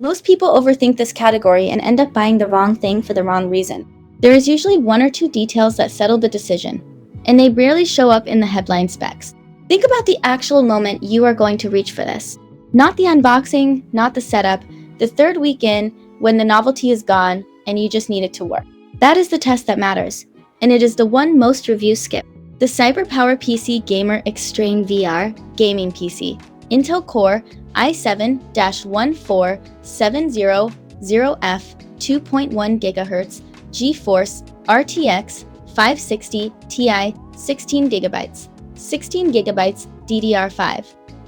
Most people overthink this category and end up buying the wrong thing for the wrong reason. There is usually one or two details that settle the decision, and they rarely show up in the headline specs. Think about the actual moment you are going to reach for this. Not the unboxing, not the setup, the third week in when the novelty is gone and you just need it to work. That is the test that matters, and it is the one most reviews skip. The CyberPowerPC Gamer Xtreme VR Gaming PC, Intel Core i7-14700F 2.1 GHz GeForce RTX 560 Ti 16GB, 16GB DDR5,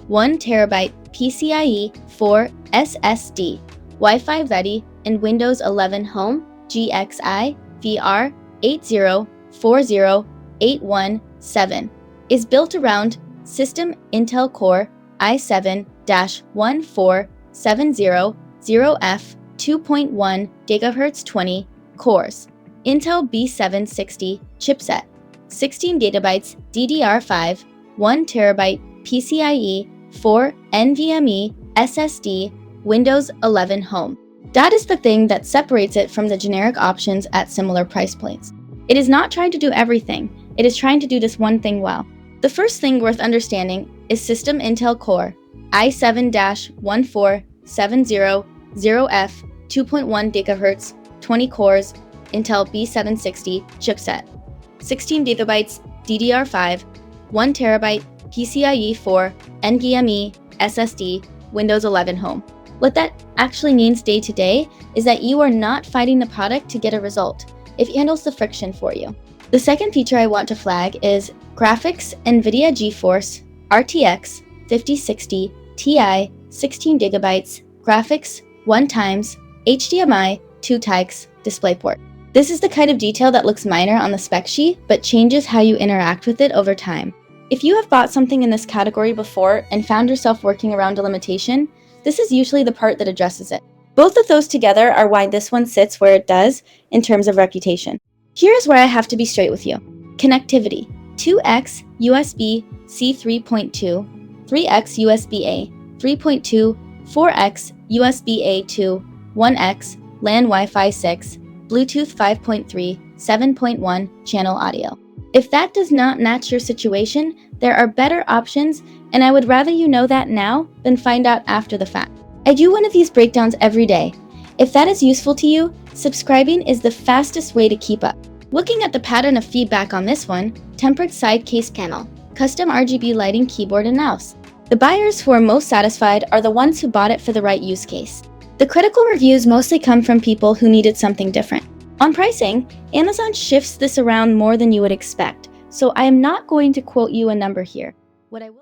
1TB PCIe 4 SSD, Wi-Fi ready, and Windows 11 Home GXI VR 8040817 is built around system Intel Core i7-14700F 2.1 GHz 20 cores, Intel B760 chipset, 16GB DDR5, 1TB PCIe 4 NVMe SSD, Windows 11 Home. That is the thing that separates it from the generic options at similar price points. It is not trying to do everything, it is trying to do this one thing well. The first thing worth understanding is system Intel Core i7-14700F 2.1 GHz 20 cores, Intel B760 chipset, 16GB DDR5, 1TB PCIe 4 NVMe SSD, Windows 11 Home. What that actually means day to day is that you are not fighting the product to get a result. It handles the friction for you. The second feature I want to flag is graphics NVIDIA GeForce RTX 5060 Ti 16GB graphics 1x HDMI 2x DisplayPort. This is the kind of detail that looks minor on the spec sheet but changes how you interact with it over time. If you have bought something in this category before and found yourself working around a limitation, this is usually the part that addresses it. Both of those together are why this one sits where it does in terms of reputation. Here's where I have to be straight with you. Connectivity: 2x USB-C 3.2, 3x USB-A 3.2, 4x USB-A 2, 1x LAN Wi-Fi 6, Bluetooth 5.3, 7.1 channel audio. If that does not match your situation, there are better options, and I would rather you know that now than find out after the fact. I do one of these breakdowns every day. If that is useful to you, subscribing is the fastest way to keep up. Looking at the pattern of feedback on this one, tempered side case panel, custom RGB lighting keyboard and mouse. The buyers who are most satisfied are the ones who bought it for the right use case. The critical reviews mostly come from people who needed something different. On pricing, Amazon shifts this around more than you would expect, so I am not going to quote you a number here. What I will